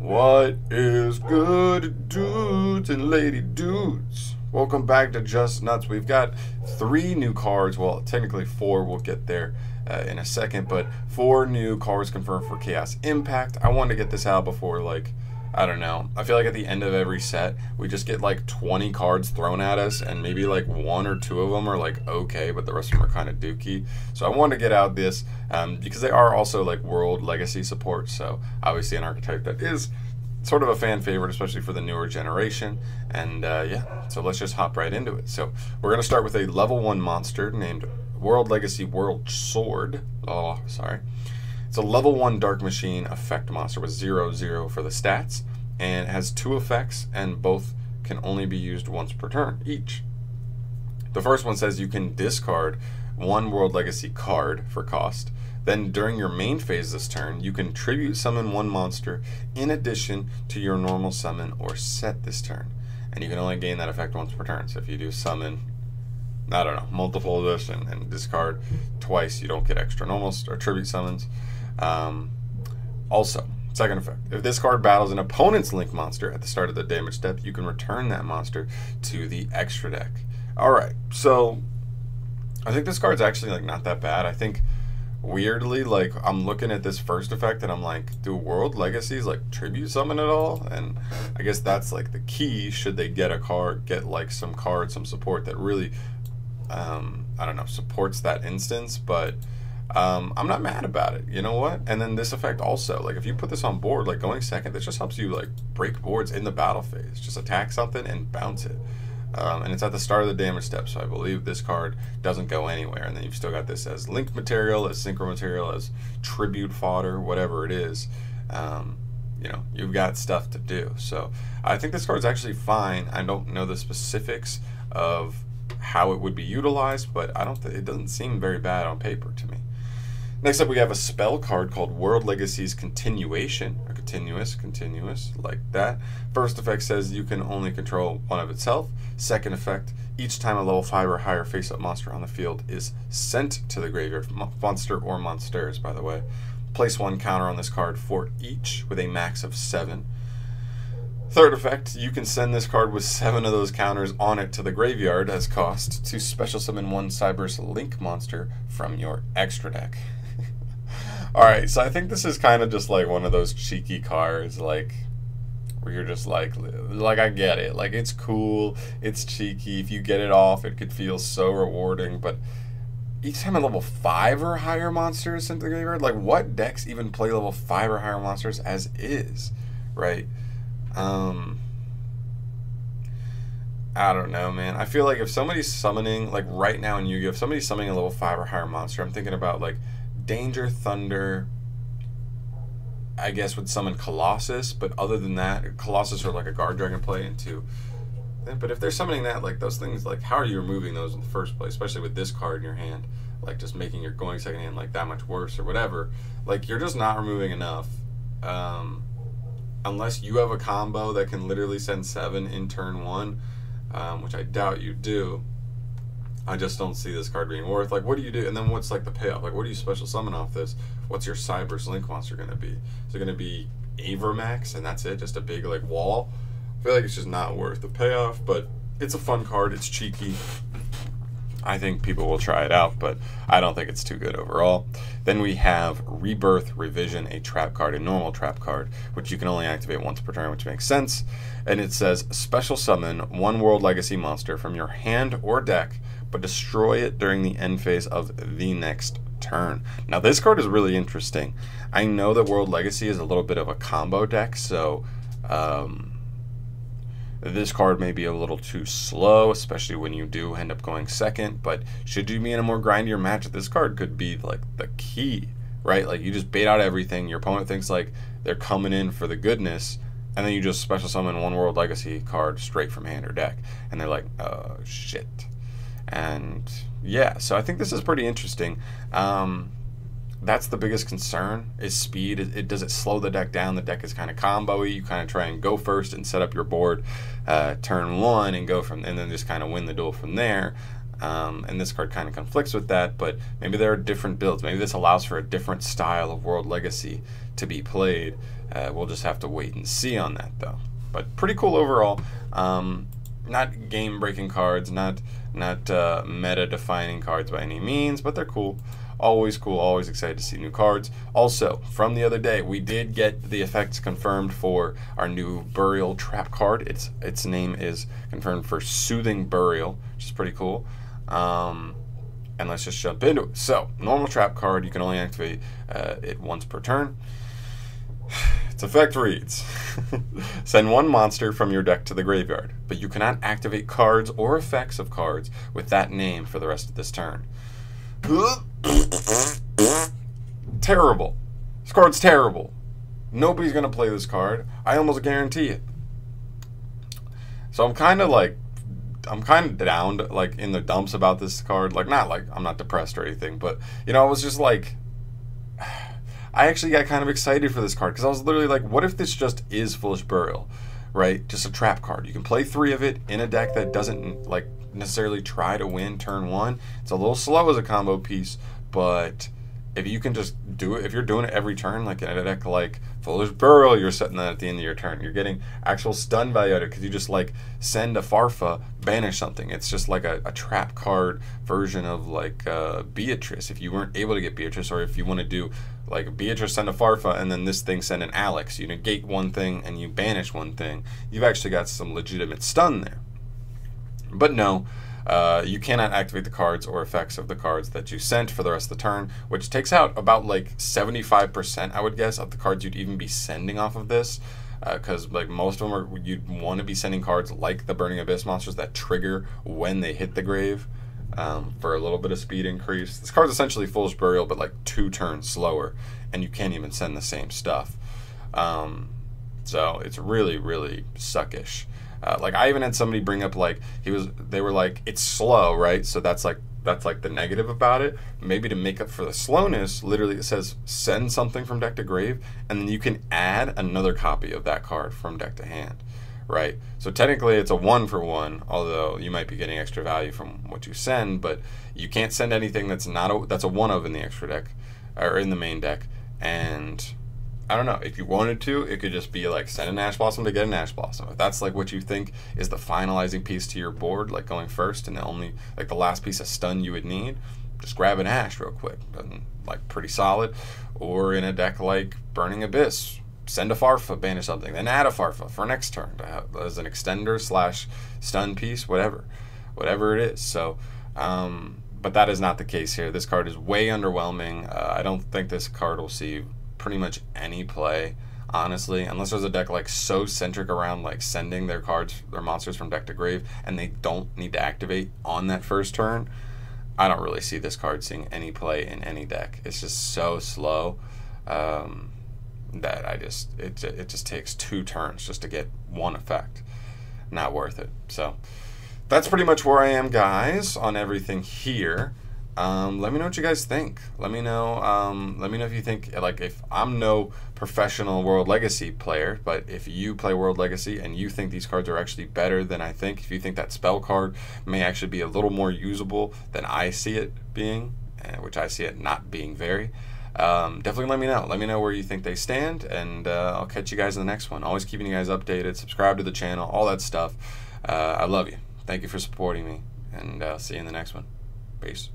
What is good, dudes and lady dudes? Welcome back to Just Nuts. We've got 3 new cards. Well, technically 4. We'll get there in a second, but 4 new cards confirmed for Chaos Impact. I wanted to get this out before, I don't know. I feel like at the end of every set, we just get like 20 cards thrown at us, and maybe like 1 or 2 of them are like okay, but the rest of them are kind of dookie. So I wanted to get out this because they are also like World Legacy support. So obviously an archetype that is sort of a fan favorite, especially for the newer generation. And yeah, so let's just hop right into it. So we're going to start with a level 1 monster named World Legacy World Sword. Oh, sorry. It's a level 1 Dark Machine effect monster with 0/0 for the stats, and it has 2 effects, and both can only be used once per turn each. The first one says you can discard 1 World Legacy card for cost. Then during your main phase this turn, you can tribute summon 1 monster in addition to your normal summon or set this turn. And you can only gain that effect once per turn. So if you do summon, I don't know, multiple of this and discard twice, you don't get extra normal or tribute summons. Also, second effect, if this card battles an opponent's Link monster at the start of the damage step, you can return that monster to the extra deck. Alright, so I think this card's actually like not that bad. I think weirdly, like, I'm looking at this first effect and I'm like, do World Legacies like tribute summon at all? And I guess that's like the key, should they get a card, get like some card, some support that really I don't know, supports that instance. But I'm not mad about it, you know what? And then this effect also, like if you put this on board, like going second, this just helps you like break boards in the battle phase. Just attack something and bounce it. And it's at the start of the damage step, so I believe this card doesn't go anywhere. And then you've still got this as link material, as synchro material, as tribute fodder, whatever it is. You know, you've got stuff to do. So I think this card's actually fine. I don't know the specifics of how it would be utilized, but I don't think it doesn't seem very bad on paper to me. Next up, we have a spell card called World Legacy's Continuation, or continuous, like that. First effect says you can only control 1 of itself. Second effect, each time a level 5 or higher face-up monster on the field is sent to the graveyard, monster or monsters, by the way. Place 1 counter on this card for each, with a max of 7. Third effect, you can send this card with 7 of those counters on it to the graveyard as cost to special summon 1 Cyberse Link monster from your extra deck. Alright, so I think this is kind of just like one of those cheeky cards, like, where you're just like I get it. Like, it's cool, it's cheeky. If you get it off, it could feel so rewarding, but each time a level 5 or higher monster is sent to the graveyard, like, what decks even play level 5 or higher monsters as is, right? I don't know, man. I feel like if somebody's summoning, like right now in Yu-Gi-Oh, if somebody's summoning a level 5 or higher monster, I'm thinking about like Danger Thunder, I guess, would summon Colossus, but other than that, Colossus or like a Guard Dragon play into. But if they're summoning that, like those things, like how are you removing those in the first place, especially with this card in your hand, like just making your going second hand like that much worse or whatever. Like, you're just not removing enough. Unless you have a combo that can literally send 7 in turn 1, which I doubt you do. I just don't see this card being worth. Like, what do you do? And then what's like the payoff? Like, what do you special summon off this? What's your Cyberse Link monster going to be? Is it going to be Avermax and that's it? Just a big like wall? I feel like it's just not worth the payoff, but it's a fun card. It's cheeky. I think people will try it out, but I don't think it's too good overall. Then we have Rebirth Revision, a trap card, a normal trap card, which you can only activate once per turn, which makes sense. And it says, special summon 1 World Legacy monster from your hand or deck, but destroy it during the end phase of the next turn. Now, this card is really interesting. I know that World Legacy is a little bit of a combo deck, so this card may be a little too slow, especially when you do end up going second, but should you be in a more grindier match, this card could be like the key, right? Like, you just bait out everything, your opponent thinks like they're coming in for the goodness, and then you just special summon 1 World Legacy card straight from hand or deck, and they're like, oh shit. And yeah, so I think this is pretty interesting. That's the biggest concern, is speed. Does it slow the deck down? The deck is kind of combo-y. You kind of try and go first and set up your board turn 1 and and then just kind of win the duel from there. And this card kind of conflicts with that, but maybe there are different builds. Maybe this allows for a different style of World Legacy to be played. We'll just have to wait and see on that though. But pretty cool overall. Not game-breaking cards, not meta-defining cards by any means, but they're cool. Always cool, always excited to see new cards. Also, from the other day, we did get the effects confirmed for our new Burial Trap card. Its name is confirmed for Soothing Burial, which is pretty cool. And let's just jump into it. So, normal trap card, you can only activate it once per turn. Its effect reads, send one monster from your deck to the graveyard, but you cannot activate cards or effects of cards with that name for the rest of this turn. Terrible. This card's terrible. Nobody's going to play this card. I almost guarantee it. So I'm kind of down, like, in the dumps about this card. Like, not like I'm not depressed or anything, but, you know, I was just like, I actually got kind of excited for this card because I was literally like, what if this just is Foolish Burial, right? Just a trap card. You can play 3 of it in a deck that doesn't like necessarily try to win turn 1. It's a little slow as a combo piece, but if you can just do it, if you're doing it every turn, like in a deck like Foolish Burial, you're setting that at the end of your turn. You're getting actual stun value out of it because you just like send a Farfa, banish something. It's just like a trap card version of like Beatrice. If you weren't able to get Beatrice, or if you want to do like Beatrice, send a Farfa, and then this thing send an Alex. You negate one thing and you banish one thing. You've actually got some legitimate stun there. But no, you cannot activate the cards or effects of the cards that you sent for the rest of the turn, which takes out about like 75%, I would guess, of the cards you'd even be sending off of this. Because like most of them are, you'd want to be sending cards like the Burning Abyss monsters that trigger when they hit the grave for a little bit of speed increase. This card's essentially Foolish Burial, but like 2 turns slower, and you can't even send the same stuff. So it's really, really suckish. Like I even had somebody bring up like they were like, it's slow, right? So that's like the negative about it. Maybe to make up for the slowness, literally it says send something from deck to grave, and then you can add another copy of that card from deck to hand, right? So technically it's a 1-for-1, although you might be getting extra value from what you send, but you can't send anything that's a 1 of in the extra deck or in the main deck. And I don't know, if you wanted to, it could just be like send an Ash Blossom to get an Ash Blossom. If that's like what you think is the finalizing piece to your board, like going first and the only, like the last piece of stun you would need, just grab an Ash real quick. And like pretty solid. Or in a deck like Burning Abyss, send a Farfa, banish something, then add a Farfa for next turn to have, as an extender / stun piece, whatever it is. So, but that is not the case here. This card is way underwhelming. I don't think this card will see pretty much any play, honestly, unless there's a deck like so centric around like sending their monsters from deck to grave, and they don't need to activate on that first turn. I don't really see this card seeing any play in any deck. It's just so slow that it just takes 2 turns just to get 1 effect. Not worth it. So that's pretty much where I am, guys, on everything here. Let me know what you guys think. Let me know if you think, like, if I'm no professional World Legacy player, but if you play World Legacy and you think these cards are actually better than I think, if you think that spell card may actually be a little more usable than I see it being, which I see it not being very, definitely let me know. Let me know where you think they stand, and I'll catch you guys in the next one. Always keeping you guys updated. Subscribe to the channel, all that stuff. I love you. Thank you for supporting me, and I'll see you in the next one. Peace.